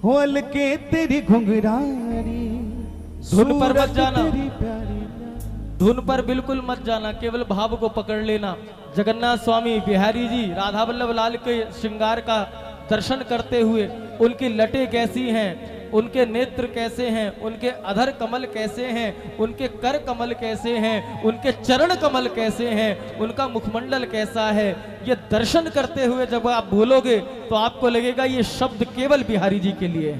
हो अलके तेरी घुंघरारी, धुन पर मत जाना, तेरी प्यारी। धुन पर बिल्कुल मत जाना, केवल भाव को पकड़ लेना। जगन्नाथ स्वामी बिहारी जी राधा वल्लभ लाल के श्रृंगार का दर्शन करते हुए उनकी लटें कैसी हैं, उनके नेत्र कैसे हैं, उनके अधर कमल कैसे हैं, उनके कर कमल कैसे हैं, उनके चरण कमल कैसे हैं, उनका मुखमंडल कैसा है, ये दर्शन करते हुए जब आप बोलोगे तो आपको लगेगा ये शब्द केवल बिहारी जी के लिए है।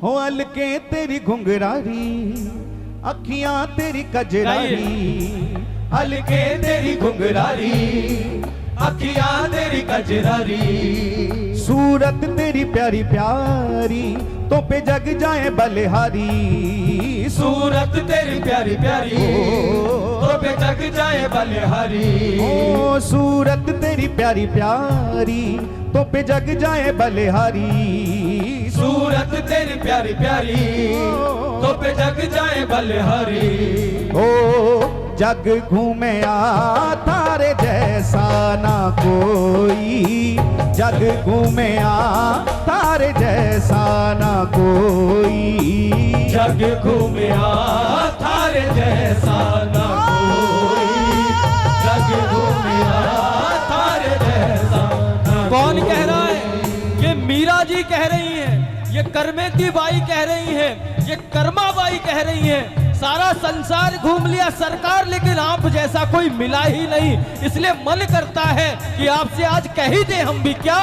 हो अलके तेरी घुंघरारी, अखियां तेरी कजरारी, अलके तेरी घुंघरारी, अखियां तेरी कजरारी, सूरत तेरी प्यारी प्यारी, तो पे जग जाए बलिहारी, सूरत तेरी प्यारी प्यारी, तो पे जग जाए बलिहारी, ओ सूरत तेरी प्यारी प्यारी, तो पे जग जाए बलिहारी, सूरत तेरी प्यारी प्यारी, तो पे जग जाए बलिहारी। ओ जग घूमे आ तारे जैसा ना कोई, जग घूमे आ तारे जैसा ना कोई, जग घूमे आ तारे जैसा ना कोई, जग घूमे आ तारे जैसा ना। कौन कह रहा है? ये मीरा जी कह रही हैं, ये करमेती बाई कह रही हैं, ये कर्मा बाई कह रही हैं। सारा संसार घूम लिया सरकार, लेकिन आप जैसा कोई मिला ही नहीं, इसलिए मन करता है कि आपसे आज कह ही दे हम भी क्या।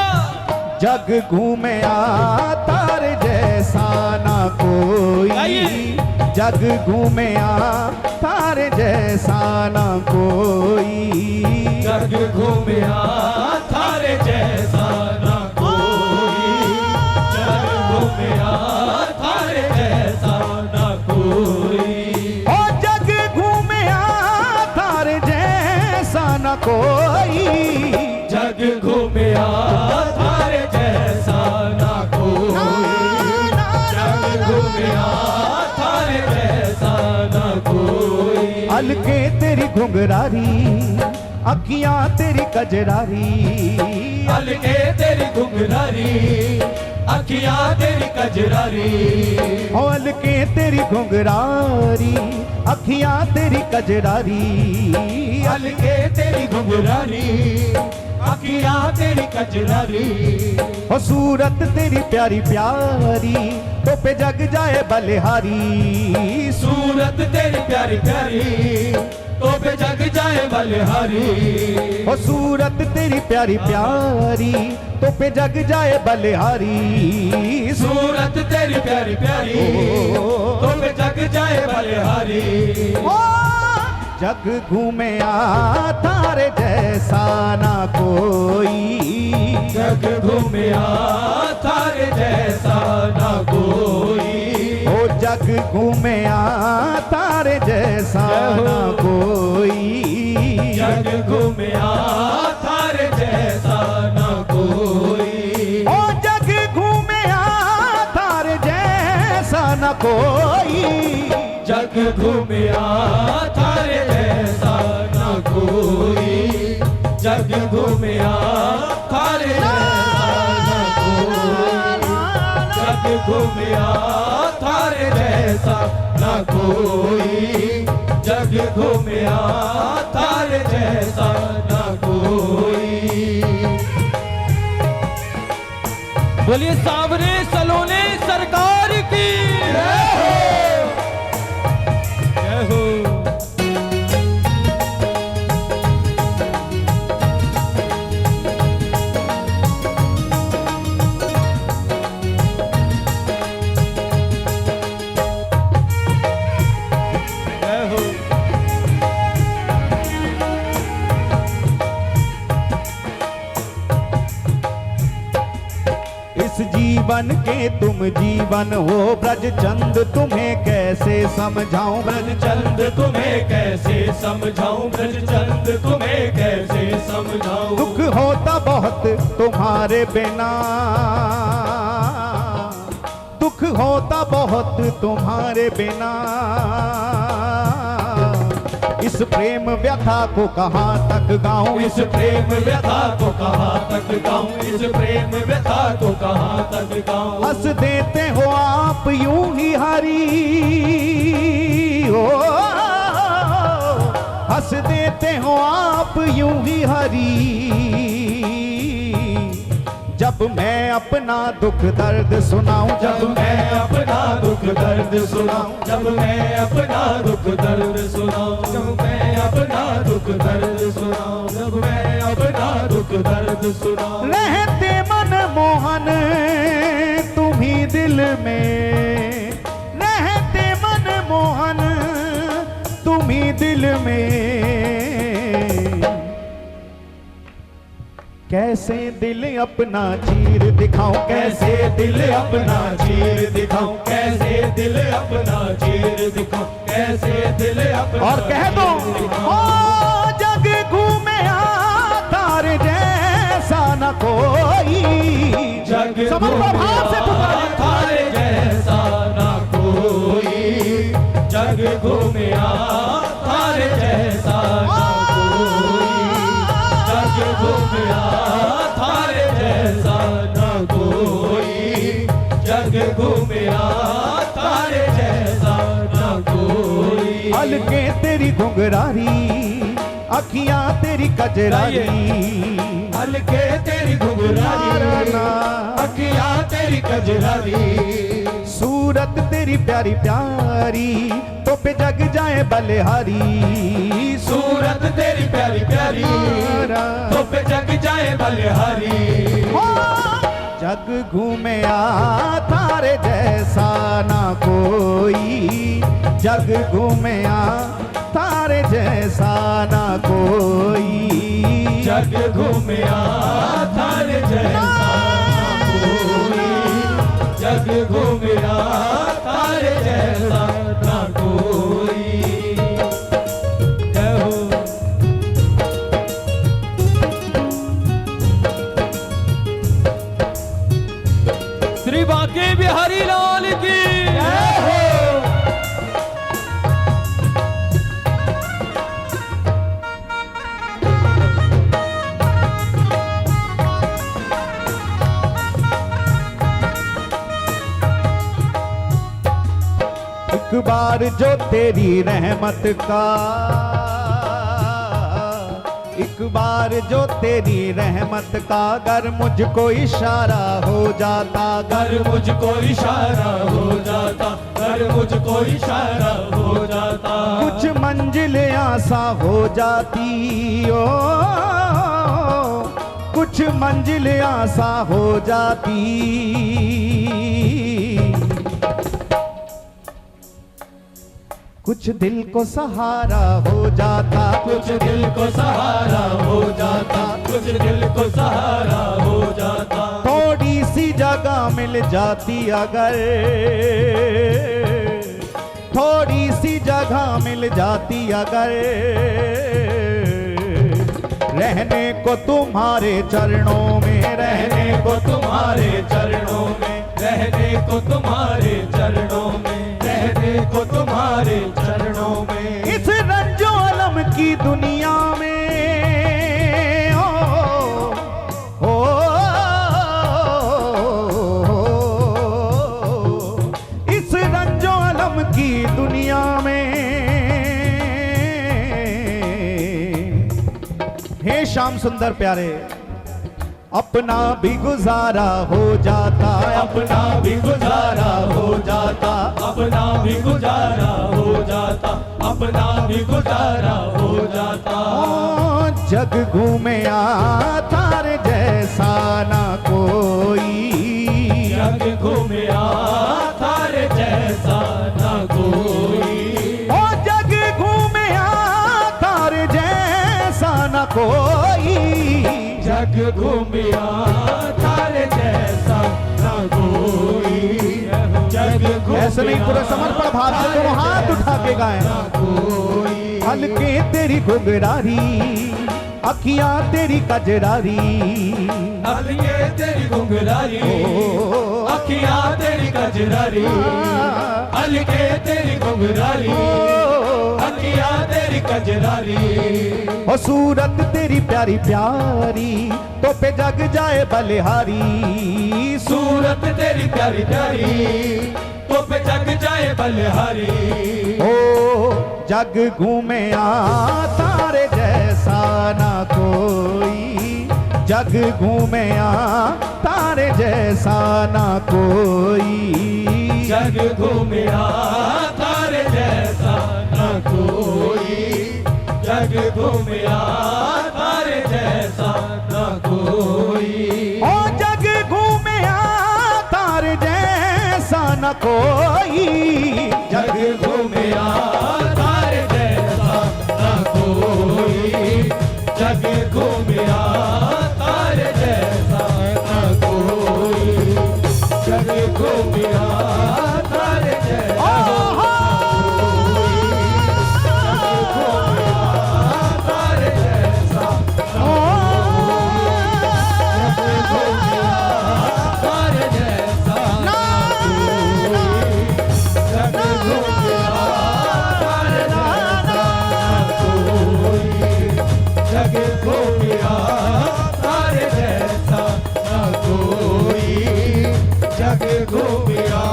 जग घूमे आ तारे जैसा ना कोई, जग घूमे आ तारे जैसा ना कोई, जग घूमे आ तारे जैसा ना कोई, जग घूमे आ तारे जैसा ना कोई, ओ जग घूमे आ तारे जैसा ना कोई, जग घूमे आ तारे जैसा ना कोई, जग घूमे आ तारे जैसा ना कोई। अलके तेरी घुंघरारी, अखियां तेरी कजरारी, अलके तेरी घुंघरारी, अखियां तेरी कजरारी, ओ अलके तेरी घुंघरारी, अखियां तेरी कजरारी, अलके तेरी घुंघरारी, अखियां तेरी कजरारी, ओ सूरत तेरी प्यारी प्यारी, तो पे जग जाए बलिहारी, सूरत तेरी प्यारी प्यारी, तो पे जग जाए बलिहारी, ओ सूरत तेरी प्यारी प्यारी, तो पे जग जाए बलिहारी, सूरत तेरी प्यारी प्यारी, तो पे जग जाए बलिहारी। जग घूमे आ तारे जैसा ना कोई, जग घूमे आ तारे जैसा ना कोई, ओ जग घूमे आ तारे जैसा ना कोई, जग घूमे आ तारे जैसा ना कोई, ओ जग घूमे आ तारे जैसा ना कोई, जग घूमे आ तारे जैसा ना कोई, जग घूमे आ तारे जैसा ना कोई, जग घूमे आ तारे जैसा ना कोई, जग घूमे आ तारे जैसा ना कोई। बोलिए सांवरे सलोने सरकार की जय हो। जीवन के तुम जीवन हो ब्रज चंद, तुम्हें कैसे समझाऊं ब्रज चंद, तुम्हें कैसे समझाऊं ब्रज चंद, तुम्हें कैसे समझाऊं। दुख होता बहुत तुम्हारे बिना, दुख होता बहुत तुम्हारे बिना, इस प्रेम व्यथा को कहाँ तक गाऊं, इस प्रेम व्यथा को कहाँ तक गाऊं, इस प्रेम व्यथा को कहाँ तक गाऊं। हंस देते हो आप यूं ही हरी हो, हंस देते हो आप यूं ही हरी, जब मैं अपना दुख दर्द सुनाऊं, जब मैं अपना दुख दर्द सुनाऊं, जब मैं अपना दुख दर्द सुनाऊं, जब मैं अपना दुख दर्द सुनाऊं, जब मैं अपना दुख दर्द सुनाऊं। रहते मन मोहन तुम्ही दिल में, रहते मन मोहन तुम्ही दिल में, कैसे दिल अपना चीर दिखाऊं, कैसे दिल अपना चीर दिखाऊं, कैसे दिल अपना चीर दिखाऊं, कैसे दिल अपना। और कह दो ओ जग घूमे तार जैसा न कोई, जग समर्पण भाव से पुकारे, तारे जैसा ना कोई, जग घूमे तारे जैसा ना कोई, जग घूमे तारे जैसा ना कोई, जग घूमे तारे जैसा ना कोई। हल्के तेरी घुंघरारी अखियां तेरी कजरारी, हल्के तेरी घुंघरारी अखियां तेरी कजरारी, सूरत तेरी प्यारी प्यारी तो पे जग जाए बलिहारी, सूरत तेरी प्यारी प्यारी तो पे जग जाए बलिहारी। जग घूमे तारे जैसा ना कोई, जग घूमे तारे जैसा ना कोई, जग घूमे तारे जैसा ना कोई, जग घूमे तारे जैसा ना कोई। जय हो। श्री बांके बिहारी लाल की जय हो। एक बार जो तेरी रहमत का, एक बार जो तेरी रहमत का अगर मुझको इशारा हो जाता, अगर मुझको इशारा हो जाता, अगर मुझको इशारा हो जाता, कुछ मंजिल आसा हो जाती ओ, कुछ मंजिल आसा हो जाती, कुछ दिल को सहारा हो जाता, कुछ दिल को सहारा हो जाता, कुछ दिल को सहारा हो जाता, थोड़ी सी जगह मिल जाती अगर, थोड़ी सी जगह मिल जाती अगर, रहने को तुम्हारे चरणों में, रहने को तुम्हारे चरणों में, रहने को तुम्हारे चरणों में, रहने को तुम्हारे चरणों में। इस रंजो अलम की दुनिया में ओ, इस रंजो अलम की दुनिया में, हे श्याम सुंदर प्यारे, अपना भी गुजारा हो जाता, अपना भी गुजारा हो जाता, अपना भी गुजारा हो जाता, अपना भी गुजारा हो जाता। ओ जग घूमे तारे जैसा ना कोई, जग घूमे तारे जैसा ना कोई, ओ जग घूमे तारे जैसा ना कोई, जग घूमिया तारे जैसा ना कोई, जग ऐसे नहीं, पूरे समर्पण भाव से दोनों हाथ उठा के गाएं। कोई हल्के तेरी घुंघरारी अखियां तेरी कजरारी, हल्के तेरी घुंघरारी अखियां तेरी कजरारी, हल्के तेरी घुंघरारी अखियां तेरी कजरारी, ओ सूरत तेरी प्यारी प्यारी, तो पे जग जाए बलिहारी। सूरत तेरी प्यारी प्यारी, तो पे जग जाए बलिहारी। ओ जग घूमे तारे जैसा ना कोई, जग घूमे तारे जैसा ना कोई, जग घूमिया तारे जैसा न कोई, जग घूमिया तारे जैसा न कोई। ओ जग घूमे तारे जैसा न कोई, जग घूमिया तारे जैसा न कोई, जग घूमिया तारे जैसा न कोई, जग घूमिया तारे जैसा तारे जैसा तारे जैसा जग घूमिया तारे जैसा जग घूमिया तारे जैसा न कोई, जग घूमिया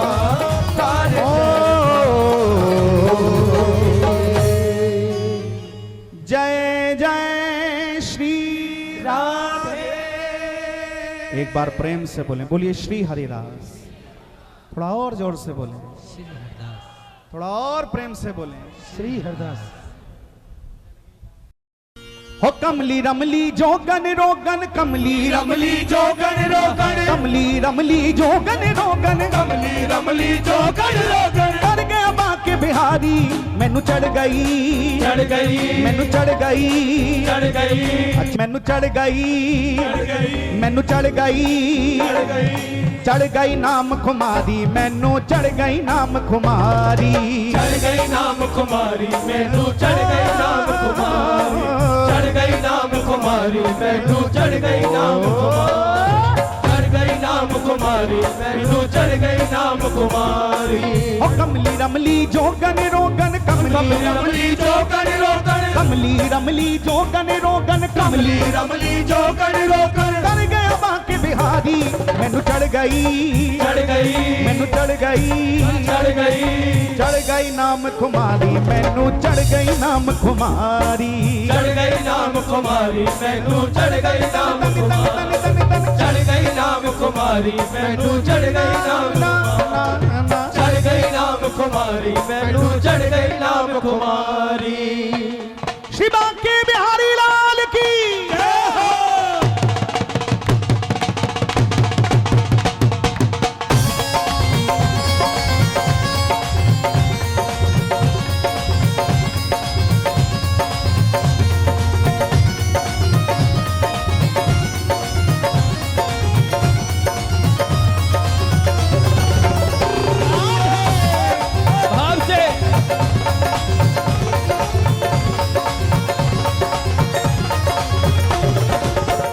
तारे जय जय श्री राधे। एक बार प्रेम से बोलें, बोलिए श्री हरिदास। थोड़ा और जोर से बोलें, थोड़ा और प्रेम से बोलें, श्री हरदास। हो कमली रमली जोगन रोगन, कमली रमली जोगन रोगन, कमली रमली जोगन रोगन, कमली रमली जोगन रोगन। कर गया बाके बिहारी, मैनू चढ़ गई, चढ़ गई, मैनू चढ़ गई, चढ़ गई, अच्छा मैनू चढ़ गई, चढ़ गई, मैनू चढ़ गई, चढ़ गई, चढ़ गई नाम खुमारी, मैनू चढ़ गई नाम खुमारी, चढ़ गई नाम कुमारी, मैनू चढ़ गई नाम कुमारी, चढ़ गई नाम कुमारी, मैनू चढ़ गई नाम कुमारी, चढ़ गई नाम कुमारी, मैनू चढ़ गई नाम कुमारी। ओ कमली रमली जोगन रोगन, कमली रमली जोगन रोगन, कमली रमली जोगन रोगन, कमली रमली जोगन रोगन। कर गया बाके बिहारी, मैनू चढ़ गई, चढ़ गई, मैनू चढ़ गई, चढ़ गई, चढ़ गई नाम खुमारी, मैनू चढ़ गई नाम खुमारी, चढ़ गई नाम कुमारी, मैनू चढ़ गई नाम कुमारी, चढ़ गई नाम कुमारी, मैनू चढ़ गई नाम, चढ़ गई नाम कुमारी, मैनू चढ़ गई नाम कुमारी। श्री बांके बिहारी लाल की भाव से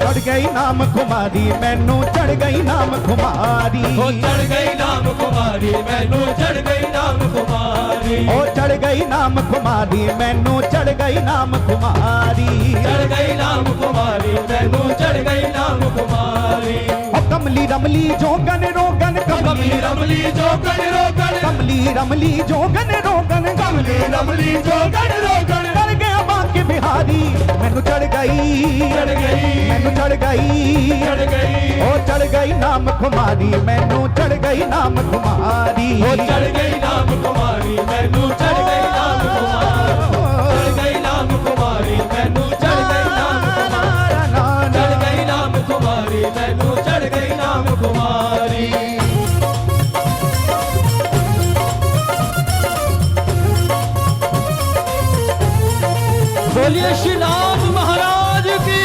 चढ़ गई नाम खुमारी, मैनू चढ़ गई नाम खुमारी, ओ चढ़ गई नाम कुमारी, मैनू चढ़ गई नाम कुमारी, ओ चढ़ गई नाम खुमारी, मैनू चढ़ गई नाम खुमारी, चढ़ गई नाम कुमारी, मैनू चढ़ गई नाम कुमारी। ओ कमली रमली जोगन रोगन, कमली रमली जोगन रोगन, कमली रमली जोगन रोगन, कमली रमली जोगन रोगन। कर गया बाके बिहारी, मैनू चढ़ गई, चढ़ गई, मैनू चढ़ गई, चढ़ गई, ओ चढ़ गई नाम खुमारी, मैनू चढ़ गई नाम खुमारी, ओ चढ़ गई नाम कुमारी, मैनू चढ़ गई नाम कुमारी, चढ़ गई नाम कुमारी, मैनू चढ़ गई नाम कुमारी, चढ़ गई नाम कुमारी, मैनू चढ़ गई नाम कुमारी। बोलिए श्री राम महाराज की।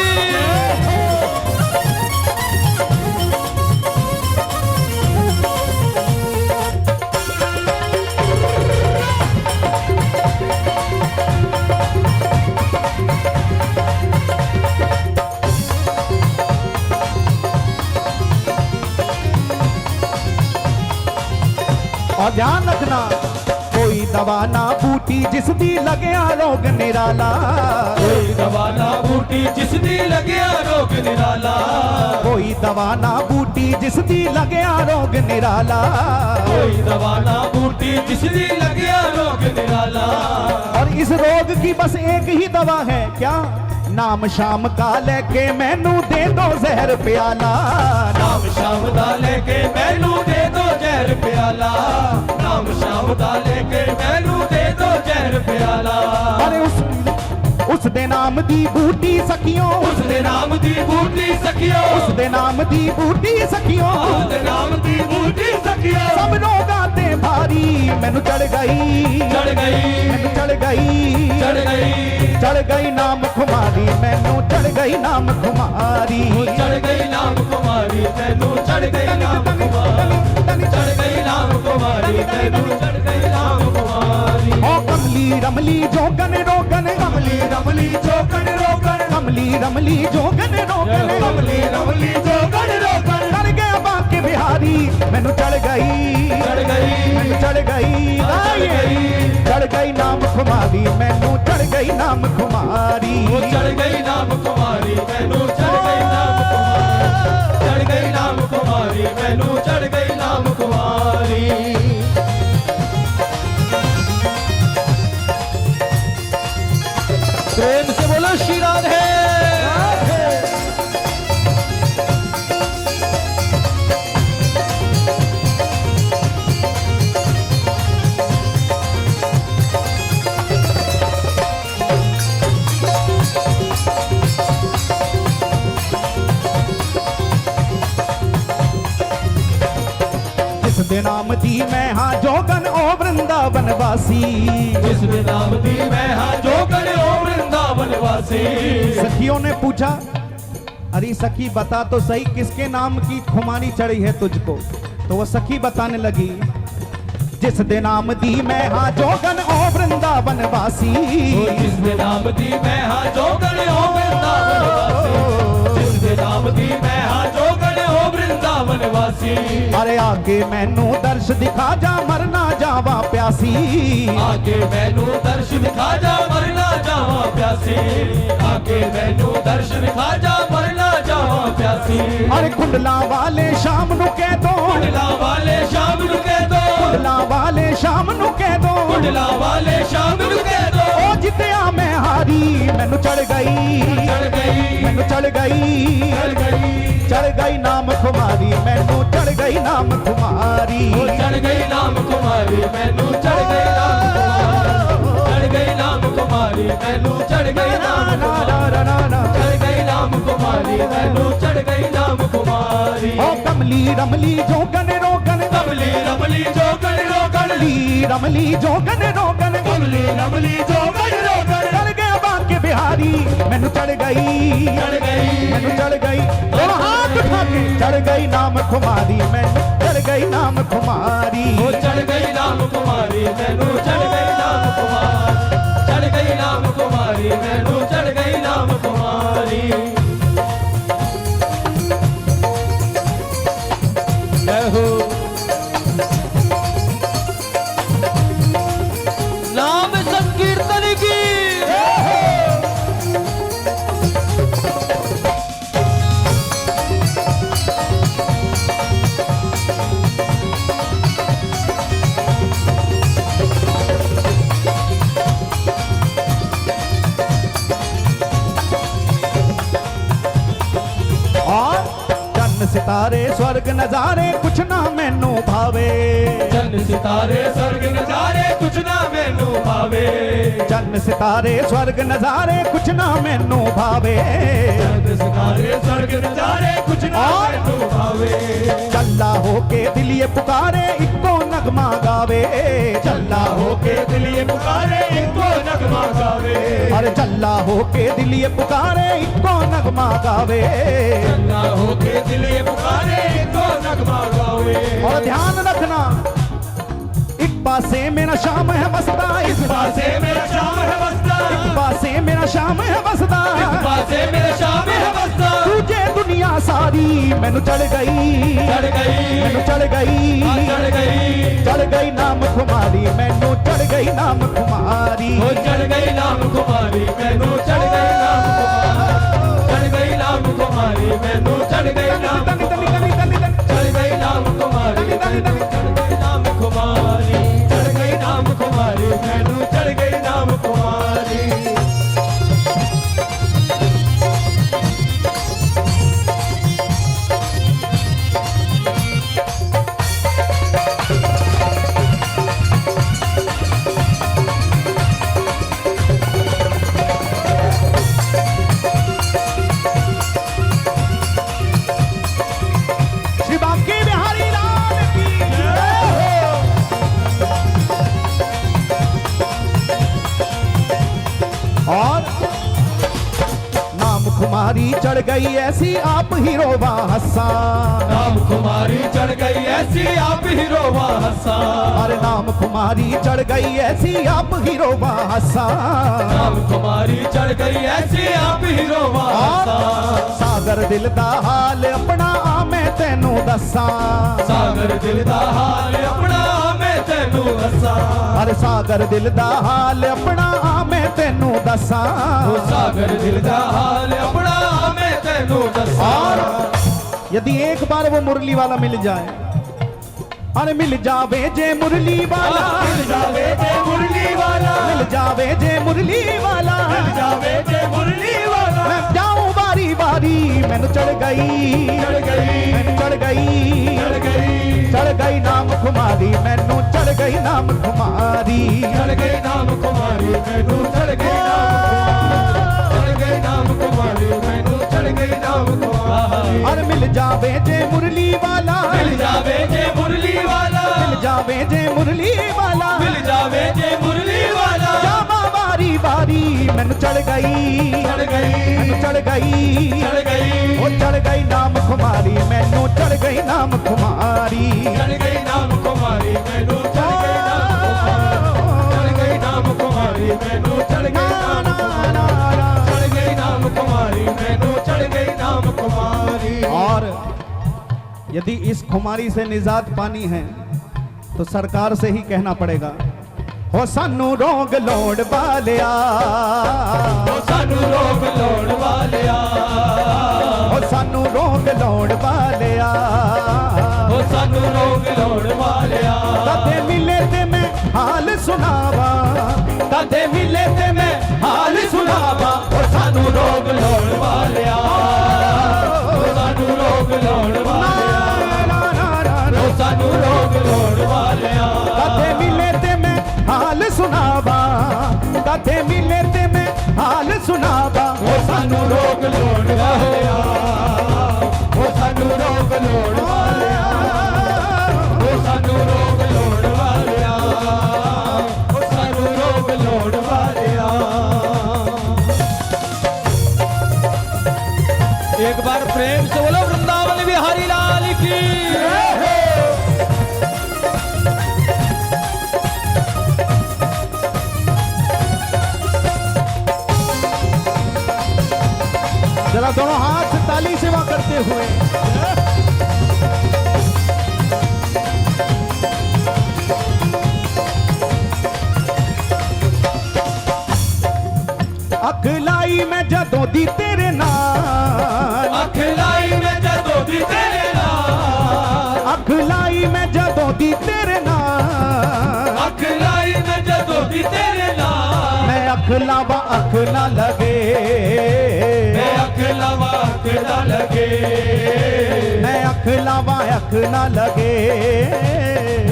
और ध्यान रखना, कोई दवा ना बूटी बूटी जिस दी लगया रोग निराला, कोई दवा ना बूटी जिस दी लगया रोग निराला, कोई दवा ना बूटी जिस दी लगया रोग निराला, कोई दवा ना बूटी जिस दी लगया रोग निराला। और इस रोग की बस एक ही दवा है, क्या? नाम शाम का लेके मैनू दे दो जहर प्याला, नाम शाम दा लेके मैनू दे दो जहर प्याला, नाम शाम दा लेके मैनू दे दो जहर प्याला। अरे उस दे नाम दी बूटी सखियों, उस दे नाम दी बूटी सखियो, उस दे नाम दी बूटी सखियों, उस दे नाम दी बूटी सखियो। सब रोगां ते भारी मैनू चढ़ गई, चढ़ गई, मैनू चढ़ गई, चढ़ गई, चढ़ गई नाम खुमारी, मैनू चढ़ गई नाम खुमारी, चढ़ गई नाम कुमारी, तैनू चढ़ गई नाम कुमारी, चढ़ गई नाम कुमारी, तैनू चढ़ गई नाम कुमारी। ओ कमली रमली जोगन रोगन, कमली रमली जोगन रोगन, कमली रमली जोगन रोगन, कमली रमली जोगन रोगन। चढ़ गया बांके बिहारी, मैनू चढ़ गई, चढ़ गई, मैनू चढ़ गई, चढ़ गई, चढ़ गई नाम खुमारी, मैनू चढ़ गई नाम खुमारी, चढ़ गई नाम कुमारी, तैनू चढ़ गई नाम कुमारी, चढ़ गई नाम कुमारी, तैनू चढ़ गई नाम कुमारी। प्रेम से बोलो श्री राधे। जिस दे नाम दी मैं हाँ जोगन ओ वृंदावन वासी, जिस दे नाम दी मैं हाँ जोगन ओ वृंदावन वासी। सखियों ने पूछा, अरे सखी बता तो सही किसके नाम की खुमारी चढ़ी है तुझको? तो वो सखी बताने लगी, जिस दे नाम दी मैं हाँ जोगन ओ वृंदावन वासी, जिस दे नाम दी मैं हाँ जोगन ओ वृंदावन वासी, जिस दे नाम दी मैं हाँ जोगन ओ वृंदावन वासी। अरे आगे मैनू दर्श दिखा जा मरना जावा प्यासी, आगे मैनू दर्श दिखा जा मरना जावा प्यासी, आगे मैनू दर्श दिखा जा मरना जावा प्यासी। अरे कुंडला वाले शाम नू कह दो, कुंडला वाले शाम नू कह दो, कुंडला वाले शाम नू कह दो, कुंडला वाले शाम नू कह दो। ओ जितया मैं हारी, मैनू चढ़ गई, चढ़ गई, मैनू चढ़ गई, चढ़ गई, चढ़ गई नाम खुमारी, मैनू चढ़ गई नाम खुमारी, ओ चढ़ गई नाम कुमारी, मैनू चढ़ गई नाम कुमारी, चढ़ गई नाम कुमारी, मैनू चढ़ गई नाम कुमारी, चढ़ गई नाम कुमारी, मैनू चढ़ गई नाम कुमारी। ओ कमली रमली जोगन रोगन, कमली रमली जोगन रोगन, कमली रमली जोगन रोगन, कमली रमली जोगन रोगन। चढ़ गया बांके बिहारी, मैनू चढ़ गई, चढ़ गई, मैनू चढ़ गई, दोनों हाथ उठा के चढ़ गई नाम खुमारी, मैनू चढ़ गई नाम खुमारी, ओ चढ़ गई नाम कुमारी, मैनू चढ़ गई नाम कुमारी, चढ़ गई नाम कुमारी, मैनू चढ़ गई नाम कुमारी। जय हो। नाम संकीर्तन की सितारे स्वर्ग नजारे कुछ ना मैनू भावे, चंद सितारे स्वर्ग नजारे कुछ ना मैनू भावे, चंद सितारे स्वर्ग नजारे कुछ ना मैनू भावे, चंद सितारे स्वर्ग नजारे कुछ ना मैनू भावे। चल्ला होके दिलिए पुकारे इको नगमा गावे, चल्ला होके दिलिए पुकारे इको नगमा गावे, अरे चल्ला होके दिलिए पुकारे इको नगमा गावे, चल्ला होके दिलिए पुकारे इको नगमा गावे। और ध्यान रखना एक पासे मेरा शाम है बसता, इस पासे मेरा शाम है बसता, एक पासे मेरा शाम है बसता, इस पासे मेरा शाम है बसता। तुझे दुनिया सारी कुमारी मैनू चढ़ गई मैनू चढ़ गई चढ़ गई नाम कुमारी मैनू चढ़ गई नाम कुमारी चढ़ गई नाम कुमारी मैनू चढ़ गई नाम कुमारी चढ़ गई नाम कुमारी मैनू चढ़ गई नाम चढ़ गई नाम कुमारी मैनू चढ़ गई नाम कुमारी चढ़ गई नाम कुमारी मैनू चढ़ गई नाम कुमारी श्री बांके बिहारी लाल की जय हो। और नाम कुमारी चढ़ गई ऐसी आप ही रोवा हंसा नाम कुमारी चढ़ गई ऐसी आप ही रोवा हंसा अरे नाम कुमारी चढ़ गई ऐसी आप ही रोवा हंसा नाम कुमारी चढ़ गई ऐसी आप ही रोवा हंसा सागर दिल दा हाल अपना आ मैं तेनू दसा सागर दिल दा हाल अपना मैं तेनू दसा अरे सागर दिल दा हाल अपना आ मैं तेनू दसा ओ सागर दिल दा हाल अपना मैं तेनू दसा और यदि एक बार वो मुरली वाला मिल जाए अरे मिल जावे जे मुरली वाला मिल जावे जे मुरली वाला मिल जावे जे मुरली वाला मिल जावे जे मुरली वाला मैं जाऊं बारी बारी मैनू चढ़ गई मैनू चढ़ गई चढ़ गई नाम कुमारी मैनू चढ़ गई नाम कुमारी चढ़ गई नाम कुमारी मैनू चढ़ गई नाम चढ़ गई नाम कुमारी मैनू चढ़ गई नाम कुमारी और मिल जावे जे मुरली वाला मिल जावे जे मुरली वाला मिल जावे जे मुरली वाला मिल जावे जे मुरली वाला जावा बारी बारी मैनू चढ़ गई मैनू चढ़ गई ओ चढ़ गई नाम कुमारी मैनू चढ़ गई नाम कुमारी चढ़ गई नाम कुमारी मैनू चढ़ गई नाम कुमारी मैनू चढ़ गई नाम चढ़ गई नाम कुमारी मैनू चढ़ गई नाम कुमारी और यदि इस खुमारी से निजात पानी है तो सरकार से ही कहना पड़ेगा हो सानू रोग लोड़ वालिया ओ सानू रोग लोड़ वालिया हो सानू रोग लोड़ वालिया ओ सानू रोग लोड़ वालिया कदे मिले ते मैं हाल सुनावा कदे मिले ते मैं हाल सुनावा ओ सानू रोग लोड़ वालिया ओ सानू रोग लोड़ वालिया ओ सानू रोग लोड़ वालिया कदे मिले ते मैं हाल सुनावा कदे मिले ते मैं हाल सुनावा ओ सानू रोग लोड़ वालिया ओ सानू रोग लोड़ वालिया ओ सानू रोग लोड़ वालिया ओ सानू रोग लोड़ वालिया एक बार प्रेम से बोलो वृंदावन बिहारी लाल की जरा दोनों हाथ से ताली सेवा करते हुए अखलाई मैं जदों दी तेरे नाल अखलाई में जदों दी तेरे नाल अखलाई मैं जदों दी तेरे नाल अखलाई में जदों दी तेरे नाल मैं अख लावा अख ना लगे मैं अख लवा अख ना लगे मैं अख लावा अख ना लगे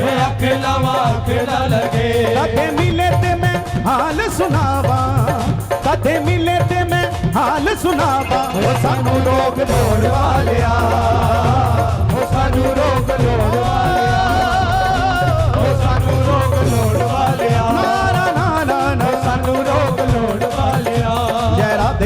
मैं अख लवा अख ना लगे कदे मिले ते मैं हाल सुनावा कदे मिले ते मैं हाल सुनावा ओ सानू रोग लोड़ वालिया ओ सानू रोग लोड़ वालिया ओ सानू रोग लोड़ वालिया ना ना ना ना ना सानू रोग लोड़ वालिया जय राधे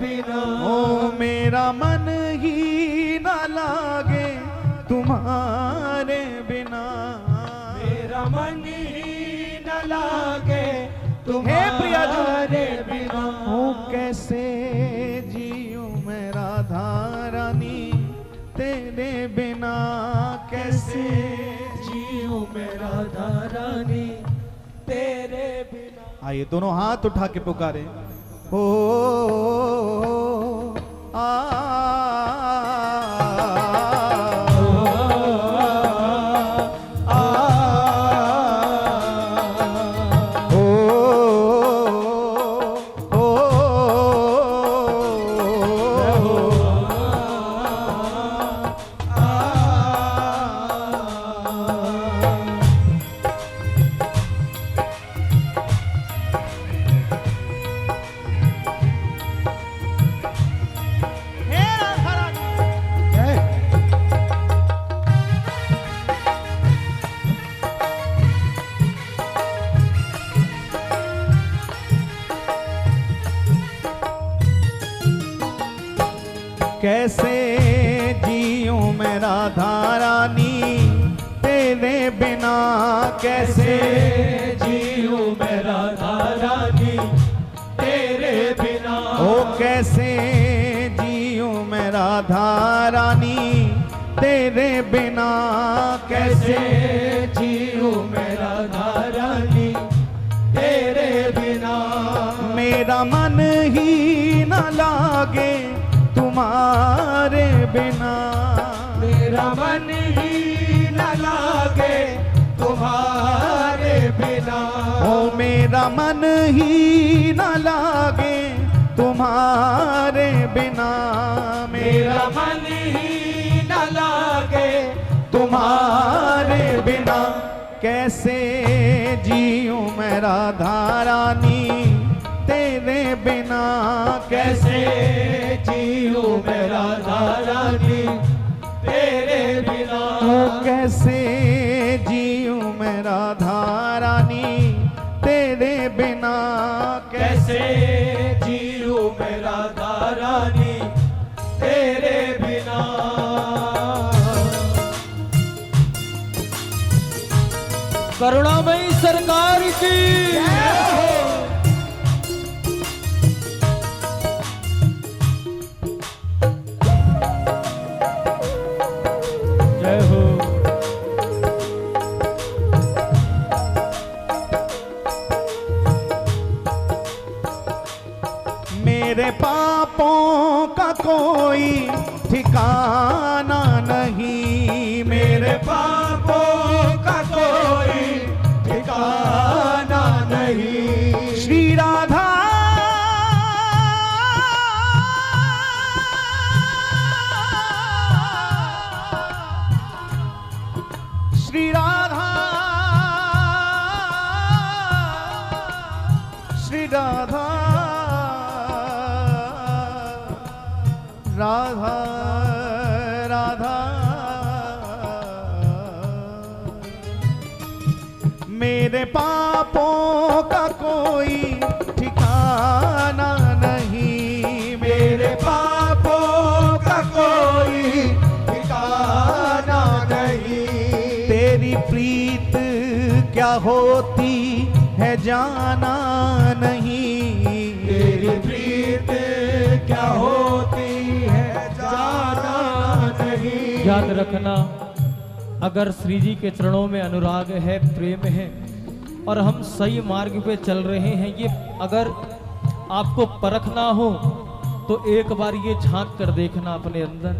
बिना। ओ मेरा मन ही न लागे तुम्हारे बिना। मेरा मन ही न लागे तुम्हारे बिना। ओ कैसे जीऊं मैं राधा रानी तेरे बिना। कैसे जीऊं मैं राधा रानी तेरे बिना। आइए दोनों हाथ उठा के पुकारे। ओ कैसे जीऊं मैं राधा रानी तेरे बिना। कैसे जीऊं मैं राधा रानी तेरे बिना। ओ कैसे जीऊं मैं राधा रानी तेरे बिना। कैसे जीऊं मैं राधा रानी तेरे बिना। मेरा मन ही न लागे तुम्हारे बिना। मेरा मन ही न लागे तुम्हारे बिना। ओ मेरा मन ही न लागे तुम्हारे बिना। मेरा मन ही न लागे तुम्हारे बिना। कैसे जीऊं मैं राधा रानी तेरे बिना। कैसे जीऊं मैं राधा रानी तेरे बिना। ओ कैसे जीऊं मैं राधा रानी तेरे बिना। कैसे जीऊं मैं राधा रानी तेरे बिना। करुणामयी सरकार की जय हो। मेरे पापों का कोई ठिकाना नहीं। मेरे पापों का कोई ठिकाना नहीं। श्री राधा श्री राधा श्री राधा राधा राधा। मेरे पापों का कोई ठिकाना नहीं। मेरे पापों का कोई ठिकाना नहीं। तेरी प्रीत क्या होती है जाना नहीं। तेरी प्रीत क्या होती है जाना नहीं। याद रखना, अगर श्री जी के चरणों में अनुराग है, प्रेम है और हम सही मार्ग पे चल रहे हैं, ये अगर आपको परखना हो तो एक बार ये झांक कर देखना अपने अंदर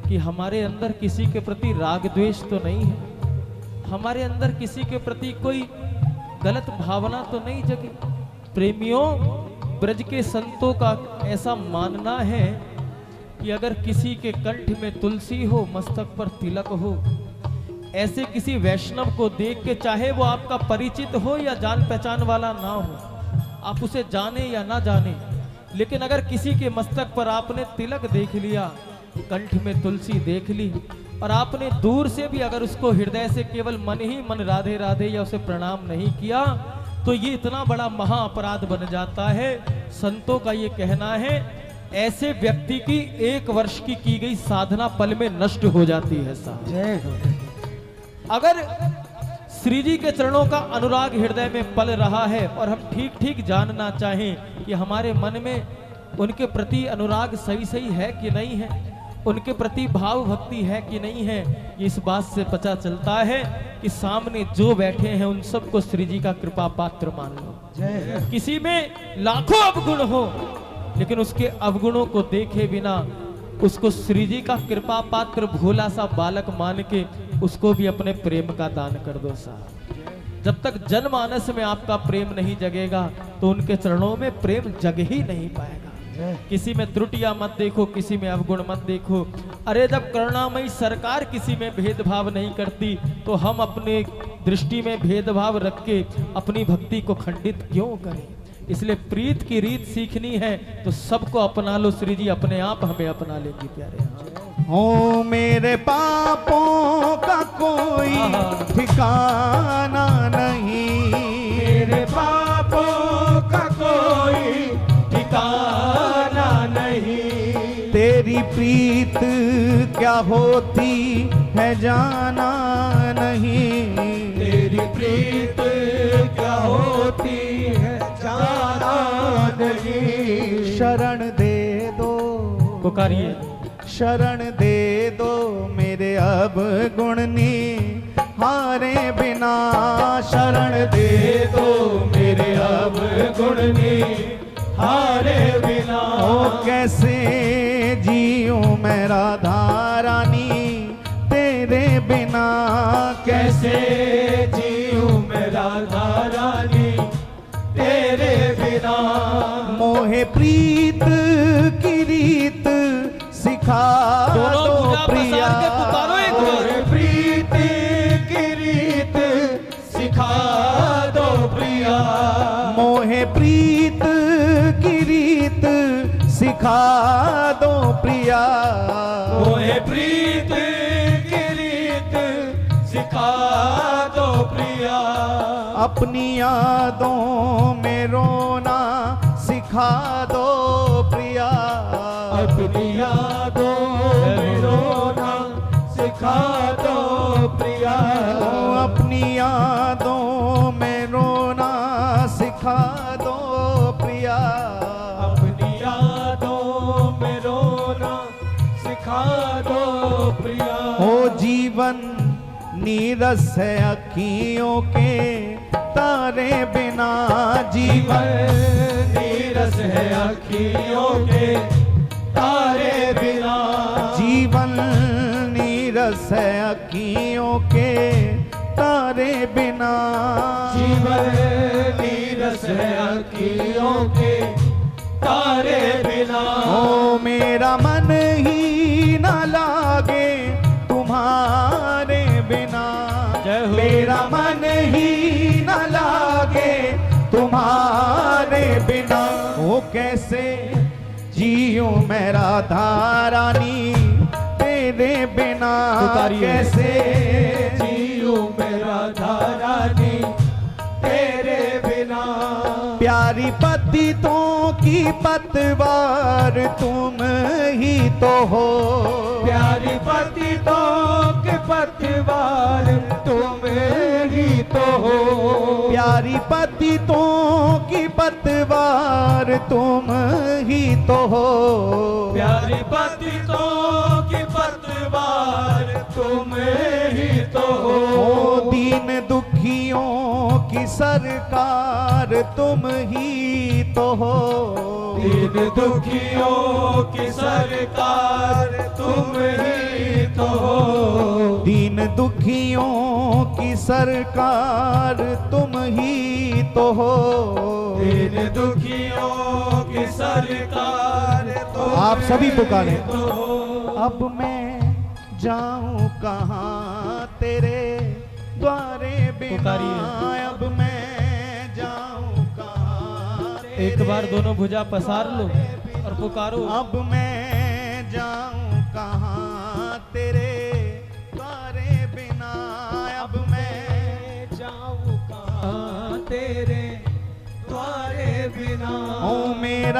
कि हमारे अंदर किसी के प्रति राग द्वेष तो नहीं है, हमारे अंदर किसी के प्रति कोई गलत भावना तो नहीं जगी। प्रेमियों, ब्रज के संतों का ऐसा मानना है कि अगर किसी के कंठ में तुलसी हो, मस्तक पर तिलक हो, ऐसे किसी वैष्णव को देख के, चाहे वो आपका परिचित हो या जान पहचान वाला ना हो, आप उसे जाने या ना जाने, लेकिन अगर किसी के मस्तक पर आपने तिलक देख लिया, कंठ में तुलसी देख ली और आपने दूर से भी अगर उसको हृदय से केवल मन ही मन राधे राधे या उसे प्रणाम नहीं किया, तो ये इतना बड़ा महा अपराध बन जाता है। संतों का ये कहना है ऐसे व्यक्ति की 1 वर्ष की गई साधना पल में नष्ट हो जाती है साहब। अगर श्री जी के चरणों का अनुराग हृदय में पल रहा है और हम ठीक ठीक जानना चाहें कि हमारे मन में उनके प्रति अनुराग सही सही है कि नहीं है, उनके प्रति भाव भक्ति है कि नहीं है, इस बात से पता चलता है कि सामने जो बैठे हैं उन सबको श्री जी का कृपा पात्र मान लो। किसी में लाखों अवगुण हो लेकिन उसके अवगुणों को देखे बिना उसको श्री जी का कृपा पात्र भोला सा बालक मान के उसको भी अपने प्रेम का दान कर दो साहब। जब तक जनमानस में आपका प्रेम नहीं जगेगा तो उनके चरणों में प्रेम जग ही नहीं पाएगा। किसी में त्रुटियां मत देखो, किसी में अवगुण मत देखो। अरे जब करुणामयी सरकार किसी में भेदभाव नहीं करती तो हम अपने दृष्टि में भेदभाव रख के अपनी भक्ति को खंडित क्यों करें। इसलिए प्रीत की रीत सीखनी है तो सबको अपना लो, श्री जी अपने आप हमें अपना लेंगे प्यारे। हो मेरे पापों का कोई ठिकाना नहीं, मेरे पापों का कोई ठिकाना नहीं। तेरी प्रीत क्या होती है जाना नहीं, तेरी प्रीत क्या होती है जाना नहीं। शरण दे दो, पुकारिए शरण दे दो मेरे अब गुणनी हारे बिना। शरण दे दो मेरे अब गुणनी हारे बिना। ओ कैसे जीऊं मैं राधा रानी तेरे बिना, कैसे जीऊं मैं राधा रानी तेरे बिना। मोहे प्रीत की रीत सिखा दो प्रिया, मोहे प्रीत की रीत सिखा दो प्रिया। मोहे प्रीत की रीत सिखा दो प्रिया। मोहे प्रीत की रीत सिखा दो प्रिया। अपनी यादों में रोना सिखा दो प्रिया। अपनी यादों में रोना सिखा दो प्रिया। अपनी यादों में रोना सिखा दो प्रिया। अपनी यादों में रोना सिखा दो प्रिया। हो जीवन नीरस है अखियों के तारे बिना, जीवन नीरस है अखियों के तारे बिना। जीवन नीरस है अखियों के तारे बिना। जीवन नीरस है अखियों के तारे बिना। ओ मेरा मन ही न लागे तुम्हारे बिना, मेरा मन ही न लागे तुम्हारे बिना। ओ कैसे जीऊं मैं राधा रानी तेरे बिना, कैसे जीऊं मैं राधा रानी तेरे बिना। प्यारी पतितों की पतवार तुम ही तो हो, प्यारी पतितों के पतवार तुम ही तो हो। प्यारी पतितों की पतवार तुम ही तो हो। प्यारी पतितों की पतवार तुम ही तो हो। दीन दुखियों की सरकार तुम ही तो हो। दीन दुखियों की सरकार तुम ही तो हो। दीन दुखियों की सरकार तुम ही तो हो। दीन दुखियों की सरकार तुम आप सभी पुकारे। ही तो हो। अब मैं जाऊं कहाँ तेरे द्वारे बिना, अब मैं जाऊं कहाँ तेरे। एक बार दोनों भुजा पसार लो और पुकारो। अब मैं जाऊं कहाँ तेरे द्वारे बिना, अब मैं जाऊं कहाँ तेरे द्वारे बिना। ओ मेरा